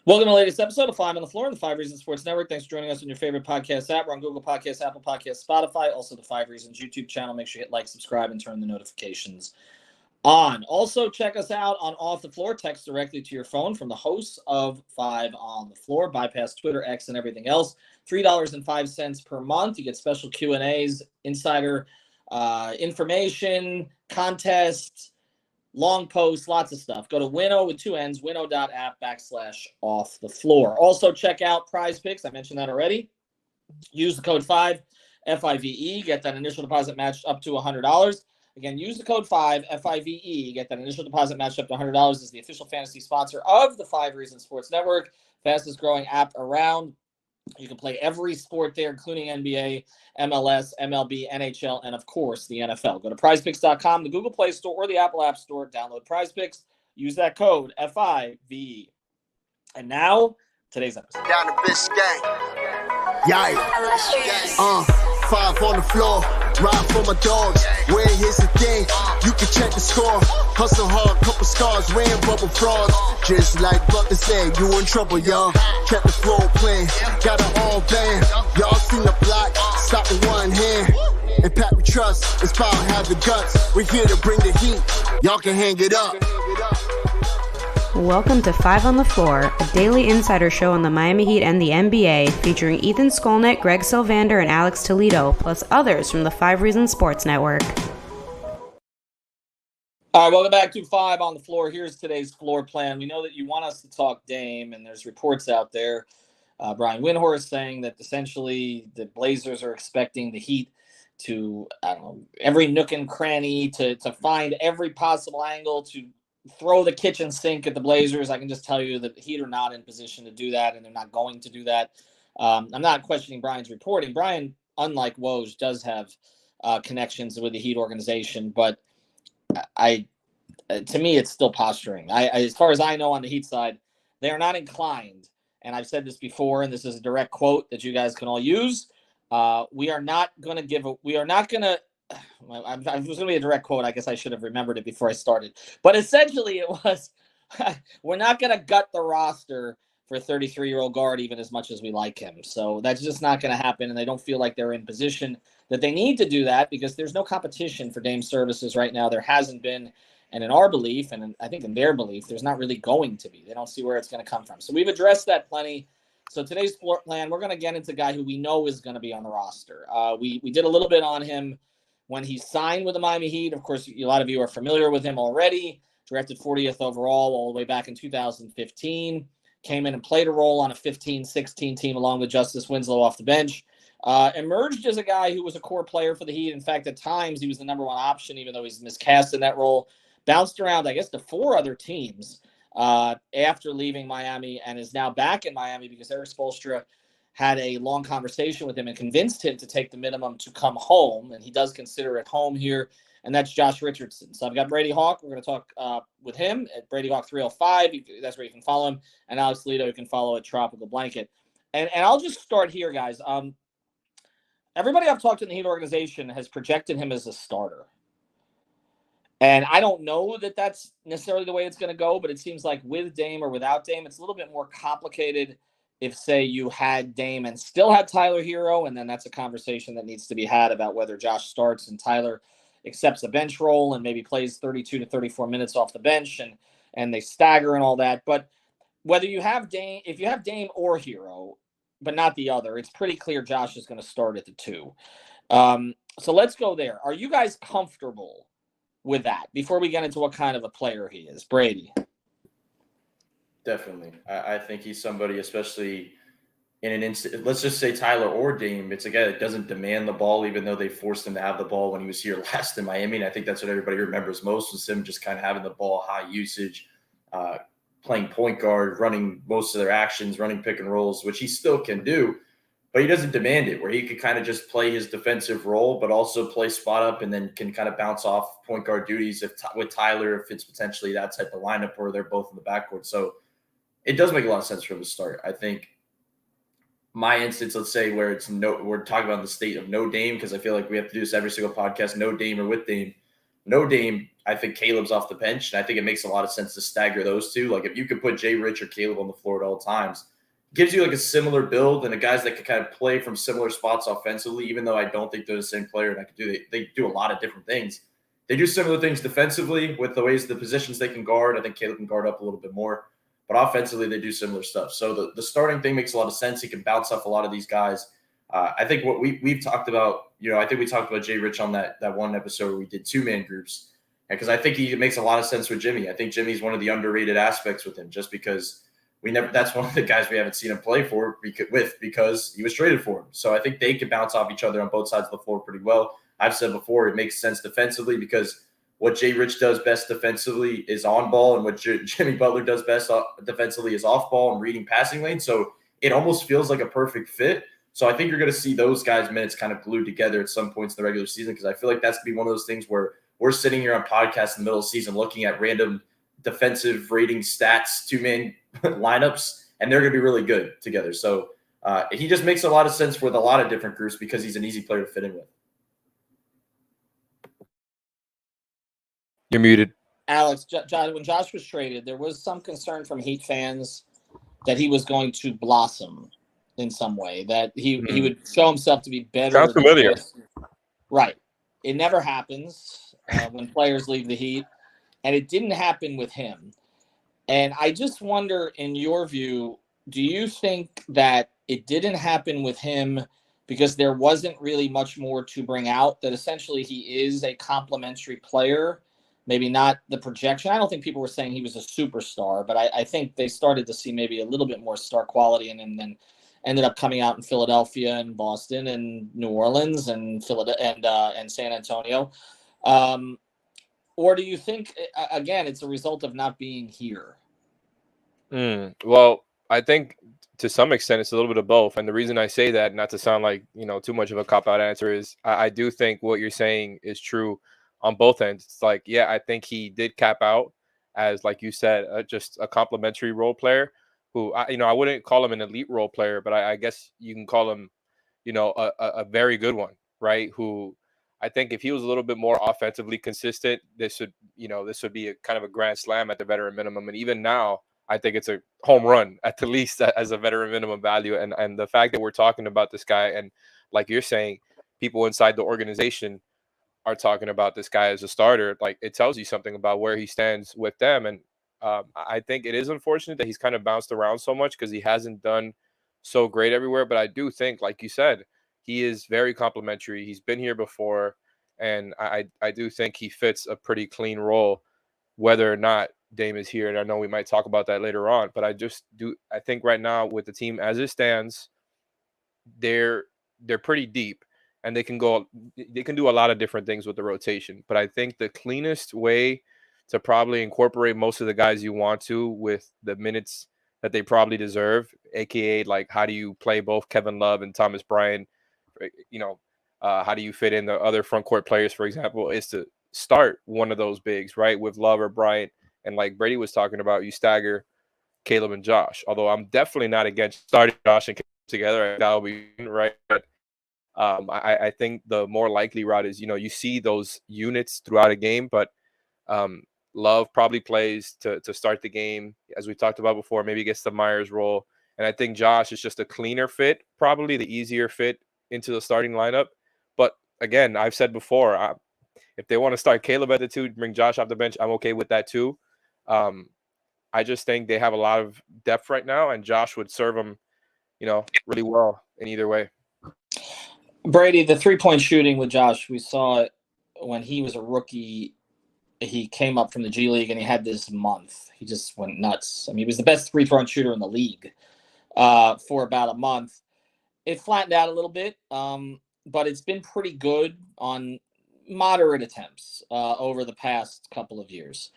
Welcome to the latest episode of Five on the Floor on the Five Reasons Sports Network. Thanks for joining us on your favorite podcast app. We're on Google Podcasts, Apple Podcasts, Spotify, also the Five Reasons YouTube channel. Make sure you hit like, subscribe, and turn the notifications on. Also, check us out on Off the Floor. Text directly to your phone from the hosts of Five on the Floor. Bypass Twitter, X, and everything else. $3.05 per month. You get special Q&As, insider information, contests, long posts, lots of stuff. Go to Winnow with two N's, winnow.app/off the floor. Also, check out Prize Picks. I mentioned that already. Use the code 5, FIVE. Get that initial deposit matched up to $100. Again, use the code 5, FIVE. Get that initial deposit matched up to $100. This is the official fantasy sponsor of the Five Reasons Sports Network, fastest growing app around. You can play every sport there, including NBA, MLS, MLB, NHL, and, of course, the NFL. Go to prizepicks.com, the Google Play Store, or the Apple App Store. Download Prize Picks. Use that code, FIVE. And now, today's episode. Down to Biscayne. Yikes. Five on the floor. Ride for my dogs. Where here's the thing. You can check the score. Hustle hard, couple scars, wearing bubble frogs. Just like Butler said, you in trouble, y'all. Kept the flow playing, got it all banned. Y'all seen the block, stop with one hand. And Pat we trust, it's power, have the guts. We're here to bring the heat, y'all can hang it up. Welcome to Five on the Floor, a daily insider show on the Miami Heat and the NBA, featuring Ethan Skolnick, Greg Sylvander, and Alex Toledo, plus others from the Five Reasons Sports Network. All right, welcome back to Five on the Floor. Here's today's floor plan. We know that you want us to talk Dame, and there's reports out there. Brian Windhorst saying that essentially the Blazers are expecting the Heat to, every nook and cranny to find every possible angle to throw the kitchen sink at the Blazers. I can just tell you that the Heat are not in position to do that, and they're not going to do that. I'm not questioning Brian's reporting. Brian, unlike Woj, does have connections with the Heat organization, but to me, it's still posturing. As far as I know on the Heat side, they are not inclined, and I've said this before, and this is a direct quote that you guys can all use. We are not going to give – we are not going to – it was going to be a direct quote. I guess I should have remembered it before I started. But essentially it was, we're not going to gut the roster for a 33-year-old guard even as much as we like him. So that's just not going to happen, and they don't feel like they're in position that they need to do that because there's no competition for Dame services right now. There hasn't been, and in our belief, and I think in their belief, there's not really going to be. They don't see where it's going to come from. So we've addressed that plenty. So today's floor plan, we're going to get into a guy who we know is going to be on the roster. We did a little bit on him when he signed with the Miami Heat. Of course, a lot of you are familiar with him already. Drafted 40th overall all the way back in 2015. Came in and played a role on a 15-16 team along with Justice Winslow off the bench. Emerged as a guy who was a core player for the Heat. In fact, at times he was the number one option, even though he's miscast in that role. Bounced around, I guess, to 4 other teams after leaving Miami, and is now back in Miami because Eric Spoelstra had a long conversation with him and convinced him to take the minimum to come home, and he does consider it home here, and that's Josh Richardson. So I've got Brady Hawk. We're going to talk with him at Brady Hawk 305. That's where you can follow him, and Alex Toledo you can follow at Tropical Blanket. And I'll just start here, guys. Everybody I've talked to in the Heat organization has projected him as a starter. And I don't know that that's necessarily the way it's going to go, but it seems like with Dame or without Dame, it's a little bit more complicated if, say, you had Dame and still had Tyler Hero, and then that's a conversation that needs to be had about whether Josh starts and Tyler accepts a bench role and maybe plays 32 to 34 minutes off the bench and they stagger and all that. But whether you have Dame, if you have Dame or Hero, but not the other, it's pretty clear Josh is going to start at the 2. So let's go there. Are you guys comfortable with that before we get into what kind of a player he is? Brady. Definitely. I think he's somebody, especially in an instant. Let's just say Tyler or Dame. It's a guy that doesn't demand the ball, even though they forced him to have the ball when he was here last in Miami. And I think that's what everybody remembers most, was him just kind of having the ball, high usage, playing point guard, running most of their actions, running pick and rolls, which he still can do. But he doesn't demand it, where he could kind of just play his defensive role, but also play spot up and then can kind of bounce off point guard duties with Tyler, if it's potentially that type of lineup where they're both in the backcourt. So it does make a lot of sense for him to start. I think my instance, let's say where we're talking about the state of no Dame, because I feel like we have to do this every single podcast, no Dame or with Dame. no Dame, I think Caleb's off the bench, and I think it makes a lot of sense to stagger those two. Like if you could put Jay Rich or Caleb on the floor at all times, it gives you like a similar build and the guys that can kind of play from similar spots offensively, even though I don't think they're the same player and they do a lot of different things. They do similar things defensively with the ways the positions they can guard. I think Caleb can guard up a little bit more, but offensively they do similar stuff. So the starting thing makes a lot of sense. He can bounce off a lot of these guys. I think what we've talked about, I think we talked about Jay Rich on that one episode where we did 2-man groups, because I think he makes a lot of sense with Jimmy. I think Jimmy's one of the underrated aspects with him, just because that's one of the guys we haven't seen him play because he was traded for him. So I think they can bounce off each other on both sides of the floor pretty well. I've said before, it makes sense defensively because what Jay Rich does best defensively is on ball, and what Jimmy Butler does best defensively is off ball and reading passing lanes. So it almost feels like a perfect fit. So I think you're going to see those guys' minutes kind of glued together at some points in the regular season, because I feel like that's going to be one of those things where we're sitting here on podcasts in the middle of the season looking at random defensive rating stats, 2-man lineups, and they're going to be really good together. So he just makes a lot of sense with a lot of different groups because he's an easy player to fit in with. You're muted. Alex, when Josh was traded, there was some concern from Heat fans that he was going to blossom in some way, that he would show himself to be better. Sounds familiar. Right. It never happens when players leave the Heat, and it didn't happen with him. And I just wonder, in your view, do you think that it didn't happen with him because there wasn't really much more to bring out, that essentially he is a complimentary player? Maybe not the projection. I don't think people were saying he was a superstar, but I think they started to see maybe a little bit more star quality in him than ended up coming out in Philadelphia and Boston and New Orleans and and San Antonio. Or do you think, again, it's a result of not being here? Well, I think to some extent it's a little bit of both. And the reason I say that, not to sound like, too much of a cop-out answer, is I do think what you're saying is true on both ends. It's like, yeah, I think he did cap out as, like you said, just a complimentary role player who, I wouldn't call him an elite role player, but I guess you can call him, a very good one, right? Who I think if he was a little bit more offensively consistent, this would be a kind of a grand slam at the veteran minimum. And even now, I think it's a home run at the least as a veteran minimum value. And the fact that we're talking about this guy, and like you're saying, people inside the organization are talking about this guy as a starter, like it tells you something about where he stands with them. And I think it is unfortunate that he's kind of bounced around so much because he hasn't done so great everywhere. But I do think, like you said, he is very complimentary. He's been here before, and I do think he fits a pretty clean role, whether or not Dame is here. And I know we might talk about that later on, but I think right now with the team as it stands, they're pretty deep, and they can do a lot of different things with the rotation. But I think the cleanest way to probably incorporate most of the guys you want to with the minutes that they probably deserve, aka like how do you play both Kevin Love and Thomas Bryant, how do you fit in the other front court players, for example, is to start one of those bigs, right, with Love or Bryant. And like Brady was talking about, you stagger Caleb and Josh, although I'm definitely not against starting Josh and Caleb together. That'll be right. But I think the more likely route is, you see those units throughout a game, but Love probably plays to start the game, as we talked about before. Maybe gets the Myers role, and I think Josh is just a cleaner fit, probably the easier fit into the starting lineup. But again, I've said before, if they want to start Caleb at the 2, bring Josh off the bench, I'm okay with that too. I just think they have a lot of depth right now, and Josh would serve them, really well in either way. Brady, the 3-point shooting with Josh, we saw it when he was a rookie. He came up from the G League and he had this month. He just went nuts. I mean, he was the best 3-point shooter in the league for about a month. It flattened out a little bit, but it's been pretty good on moderate attempts over the past couple of years.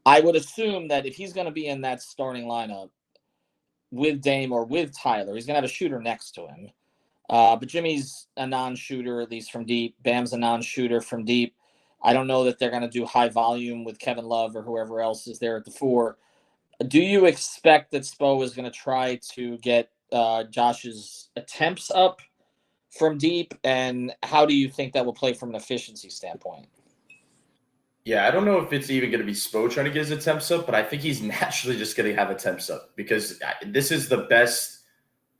I would assume that if he's going to be in that starting lineup with Dame or with Tyler, he's going to have a shooter next to him. But Jimmy's a non-shooter, at least from deep. Bam's a non-shooter from deep. I don't know that they're going to do high volume with Kevin Love or whoever else is there at the 4. Do you expect that Spo is going to try to get Josh's attempts up from deep? And how do you think that will play from an efficiency standpoint? Yeah, I don't know if it's even going to be Spo trying to get his attempts up, but I think he's naturally just going to have attempts up because this is the best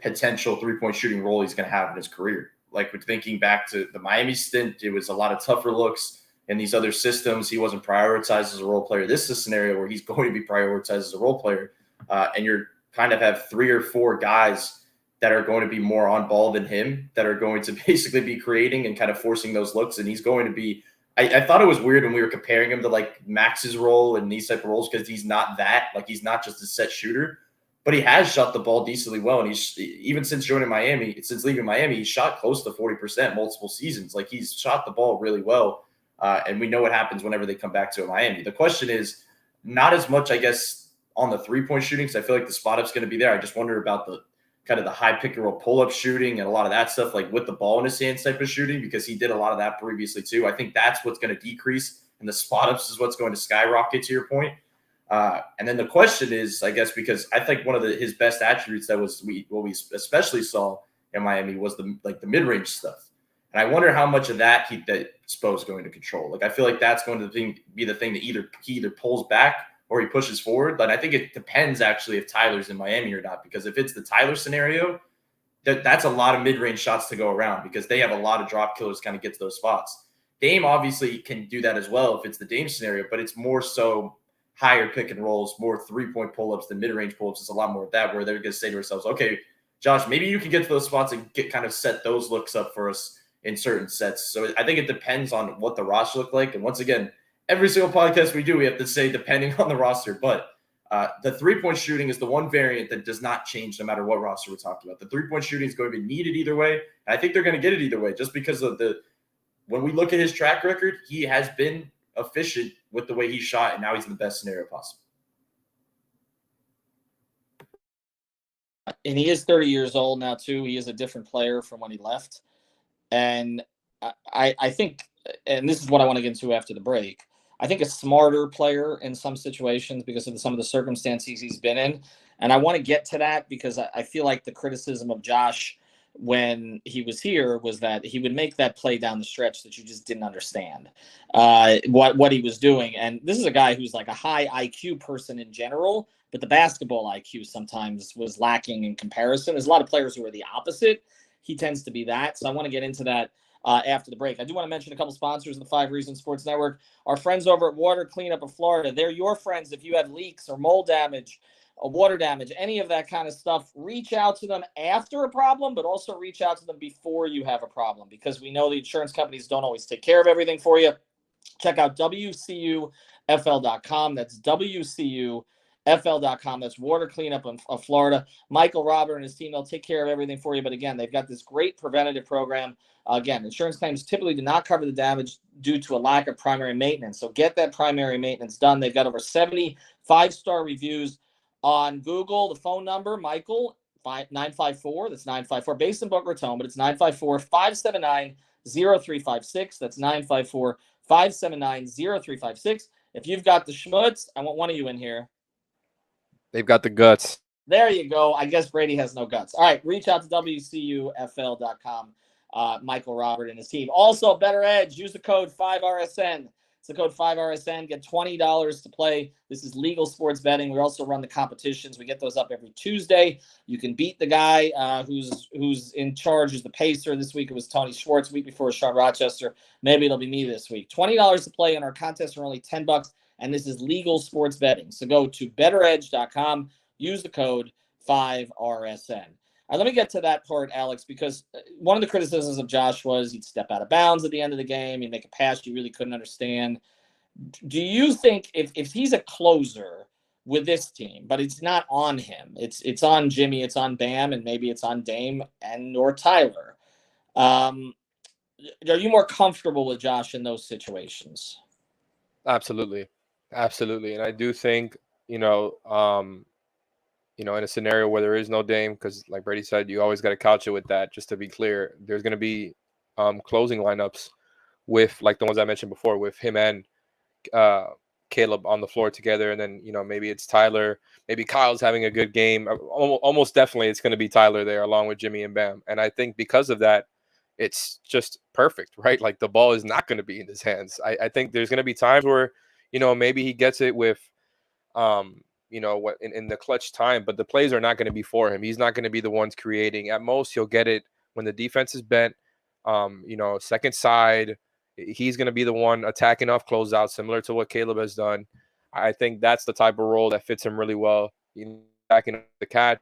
potential three-point shooting role he's going to have in his career. Like with thinking back to the Miami stint, it was a lot of tougher looks in these other systems. He wasn't prioritized as a role player. This is a scenario where he's going to be prioritized as a role player, and you're kind of have 3 or 4 guys that are going to be more on ball than him, that are going to basically be creating and kind of forcing those looks. And he's going to be, I thought it was weird when we were comparing him to like Max's role and these type of roles, because he's not that, like he's not just a set shooter, but he has shot the ball decently well. And he's, even since joining Miami, since leaving Miami, he's shot close to 40% multiple seasons. Like he's shot the ball really well. And we know what happens whenever they come back to Miami. The question is not as much, I guess, on the 3-point shooting, because I feel like the spot up's going to be there. I just wonder about the kind of the high pick and roll pull up shooting and a lot of that stuff, like with the ball in his hands type of shooting, because he did a lot of that previously too. I think that's what's going to decrease, and the spot ups is what's going to skyrocket, to your point. And then the question is, I guess, because I think one of his best attributes that was what we especially saw in Miami was the mid range stuff. And I wonder how much of that Spo's going to control. Like I feel like that's going to be the thing that he either pulls back or he pushes forward. But I think it depends actually if Tyler's in Miami or not, because if it's the Tyler scenario, that's a lot of mid-range shots to go around, because they have a lot of drop killers kind of get to those spots. Dame obviously can do that as well if it's the Dame scenario, but it's more so higher pick and rolls, more 3-point pull-ups than mid-range pull-ups. It's a lot more of that, where they're going to say to ourselves, okay, Josh, maybe you can get to those spots and kind of set those looks up for us in certain sets. So I think it depends on what the roster look like. And once again, every single podcast we do, we have to say depending on the roster. But the 3-point shooting is the one variant that does not change no matter what roster we're talking about. The 3-point shooting is going to be needed either way. And I think they're going to get it either way, just because of when we look at his track record, he has been efficient with the way he shot, and now he's in the best scenario possible. And he is 30 years old now too. He is a different player from when he left. And I think, and this is what I want to get into after the break, I think a smarter player in some situations because of some of the circumstances he's been in. And I want to get to that because I feel like the criticism of Josh when he was here was that he would make that play down the stretch that you just didn't understand what he was doing. And this is a guy who's like a high IQ person in general, but the basketball IQ sometimes was lacking in comparison. There's a lot of players who are the opposite. He tends to be that. So I want to get into that after the break. I do want to mention a couple sponsors of the 5 Reasons Sports Network. Our friends over at Water Cleanup of Florida. They're your friends if you have leaks or mold damage, water damage, any of that kind of stuff. Reach out to them after a problem, but also reach out to them before you have a problem, because we know the insurance companies don't always take care of everything for you. Check out WCUFL.com. That's WCUFL.com. That's Water Cleanup of Florida. Michael Robert and his team, they'll take care of everything for you. But again, they've got this great preventative program. Again, insurance claims typically do not cover the damage due to a lack of primary maintenance. So get that primary maintenance done. They've got over 70 5-star reviews on Google. The phone number, Michael, 954. That's 954. Based in Boca Raton, but it's 954-579-0356. That's 954-579-0356. If you've got the schmutz, I want one of you in here. They've got the guts. There you go. I guess Brady has no guts. All right, reach out to WCUFL.com. Michael Robert and his team. Also, Better Edge. Use the code 5RSN. It's the code 5RSN. Get $20 to play. This is legal sports betting. We also run the competitions. We get those up every Tuesday. You can beat the guy who's in charge, who's the pacer. This week it was Tony Schwartz. Week before Sean Rochester. Maybe it'll be me this week. $20 to play, and our contests are only $10. And this is legal sports betting. So go to betteredge.com. Use the code 5RSN. Let me get to that part, Alex, because one of the criticisms of Josh was he'd step out of bounds at the end of the game. He'd make a pass you really couldn't understand. Do you think if he's a closer with this team, but it's not on him, it's on Jimmy, it's on Bam, and maybe it's on Dame and or Tyler, are you more comfortable with Josh in those situations? Absolutely. And I do think, in a scenario where there is no Dame, because like Brady said, you always got to couch it with that. Just to be clear, there's going to be closing lineups with like the ones I mentioned before, with him and Caleb on the floor together. And then, maybe it's Tyler, maybe Kyle's having a good game. Almost definitely it's going to be Tyler there along with Jimmy and Bam. And I think because of that, it's just perfect, right? Like the ball is not going to be in his hands. I think there's going to be times where, maybe he gets it with, what in the clutch time, but the plays are not going to be for him. He's not going to be the ones creating. At most, he'll get it when the defense is bent, second side. He's going to be the one attacking off closeout, similar to what Caleb has done. I think that's the type of role that fits him really well. Attacking the catch.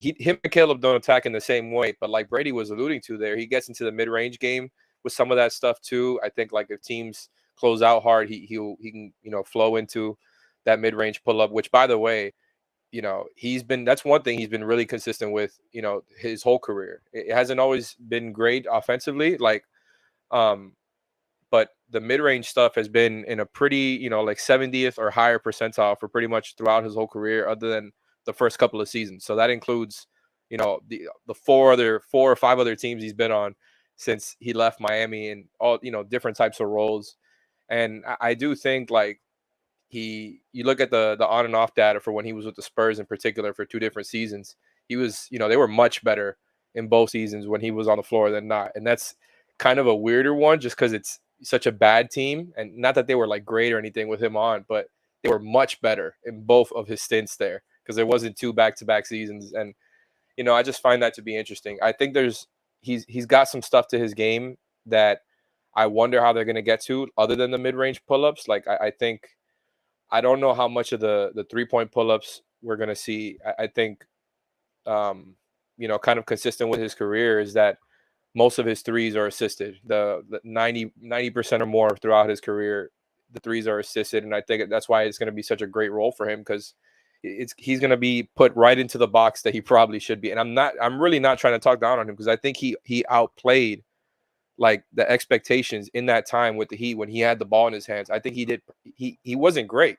Him and Caleb don't attack in the same way, but like Brady was alluding to there, he gets into the mid-range game with some of that stuff too. I think like if teams close out hard, he can flow into that mid-range pull-up, which by the way, that's one thing he's been really consistent with, his whole career. It hasn't always been great offensively, but the mid-range stuff has been in a pretty, like 70th or higher percentile for pretty much throughout his whole career, other than the first couple of seasons. So that includes, the four or five other teams he's been on since he left Miami, and all, different types of roles. And I do think like you look at the on and off data for when he was with the Spurs in particular for 2 different seasons, he was, they were much better in both seasons when he was on the floor than not. And that's kind of a weirder one just because it's such a bad team, and not that they were like great or anything with him on, but they were much better in both of his stints there because there wasn't 2 back-to-back seasons. And, I just find that to be interesting. I think he's got some stuff to his game that I wonder how they're going to get to other than the mid-range pull-ups. Like I don't know how much of the 3-point pull-ups we're going to see. I think, kind of consistent with his career is that most of his threes are assisted. The 90% or more throughout his career, the threes are assisted. And I think that's why it's going to be such a great role for him, because he's going to be put right into the box that he probably should be. And I'm really not trying to talk down on him, because I think he outplayed like the expectations in that time with the Heat when he had the ball in his hands. I think he wasn't great.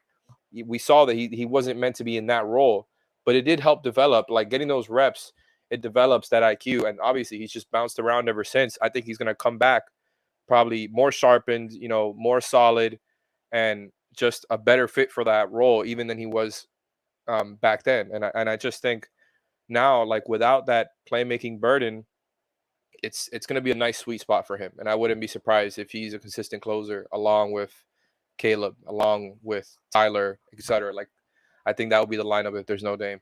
We saw that he wasn't meant to be in that role, but it did help develop, like getting those reps. It develops that IQ, and obviously he's just bounced around ever since. I think he's going to come back probably more sharpened, more solid, and just a better fit for that role even than he was back then. And I just think now, like without that playmaking burden, it's going to be a nice sweet spot for him. And I wouldn't be surprised if he's a consistent closer along with Caleb, along with Tyler, etc. Like I think that would be the lineup if there's no Dame.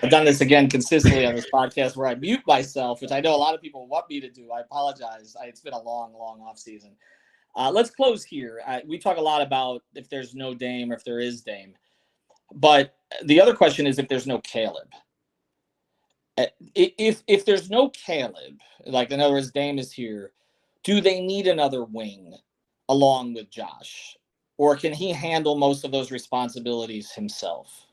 I've done this again consistently on this podcast where I mute myself, which I know a lot of people want me to do. I apologize. It's been a long, long off season. Let's close here. We talk a lot about if there's no Dame or if there is Dame. But the other question is if there's no Caleb. If there's no Caleb, like in other words, Dame is here, do they need another wing along with Josh? Or can he handle most of those responsibilities himself?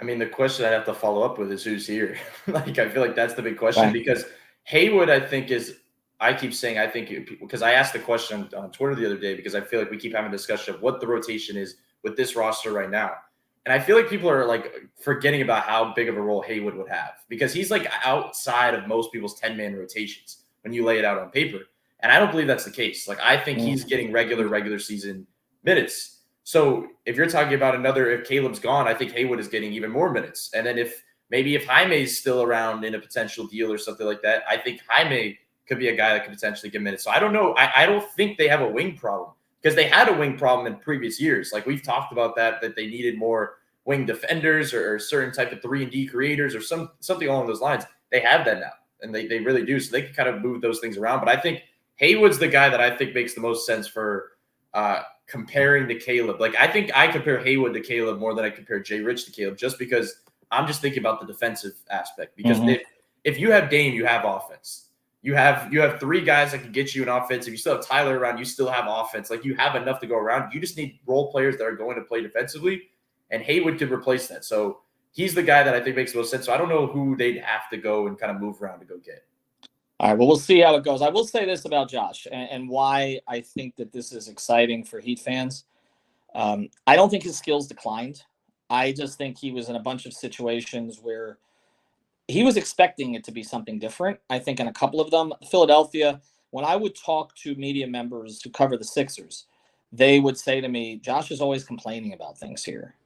I mean, the question I have to follow up with is who's here. Like, I feel like that's the big question, because Haywood, I think because I asked the question on Twitter the other day, because I feel like we keep having a discussion of what the rotation is with this roster right now. And I feel like people are like forgetting about how big of a role Haywood would have, because he's like outside of most people's 10-man rotations when you lay it out on paper. And I don't believe that's the case. Like, I think he's getting regular season minutes. So if you're talking about if Caleb's gone, I think Haywood is getting even more minutes. And then if Jaime's still around in a potential deal or something like that, I think Jaime could be a guy that could potentially get minutes. So I don't know. I don't think they have a wing problem, because they had a wing problem in previous years. Like we've talked about that they needed more wing defenders or certain type of 3-and-D creators or something along those lines. They have that now, and they really do. So they can kind of move those things around. But I think Haywood's the guy that I think makes the most sense for comparing to Caleb. Like, I think I compare Haywood to Caleb more than I compare Jay Rich to Caleb, just because I'm just thinking about the defensive aspect. Because if you have Dame, you have offense. You have 3 guys that can get you an offense. If you still have Tyler around, you still have offense. Like, you have enough to go around. You just need role players that are going to play defensively, and Haywood could replace that. So he's the guy that I think makes the most sense. So I don't know who they'd have to go and kind of move around to go get. All right, well, we'll see how it goes. I will say this about Josh and why I think that this is exciting for Heat fans. I don't think his skills declined. I just think he was in a bunch of situations where he was expecting it to be something different. I think in a couple of them, Philadelphia, when I would talk to media members who cover the Sixers, they would say to me, Josh is always complaining about things here.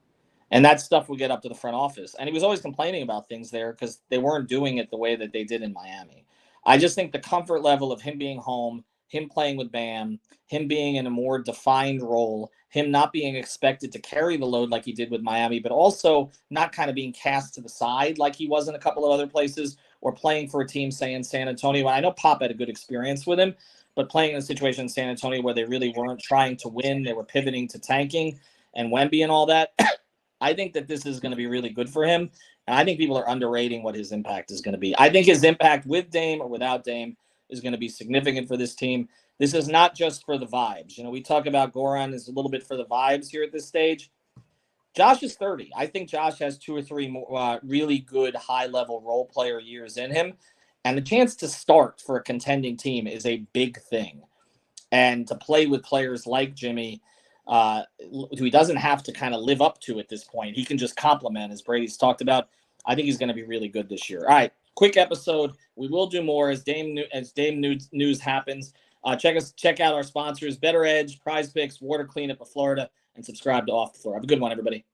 And that stuff would get up to the front office. And he was always complaining about things there because they weren't doing it the way that they did in Miami. I just think the comfort level of him being home, him playing with Bam, him being in a more defined role, him not being expected to carry the load like he did with Miami, but also not kind of being cast to the side like he was in a couple of other places, or playing for a team, say, in San Antonio. I know Pop had a good experience with him, but playing in a situation in San Antonio where they really weren't trying to win, they were pivoting to tanking and Wemby and all that. I think that this is going to be really good for him. And I think people are underrating what his impact is going to be. I think his impact with Dame or without Dame is going to be significant for this team. This is not just for the vibes. You know, we talk about Goran is a little bit for the vibes here at this stage. Josh is 30. I think Josh has 2 or 3 more, really good high-level role player years in him. And the chance to start for a contending team is a big thing. And to play with players like Jimmy, who he doesn't have to kind of live up to at this point. He can just compliment, as Brady's talked about. I think he's going to be really good this year. All right, quick episode. We will do more as Dame news happens. Check out our sponsors: Better Edge, Prize Picks, Water Cleanup of Florida, and subscribe to Off the Floor. Have a good one, everybody.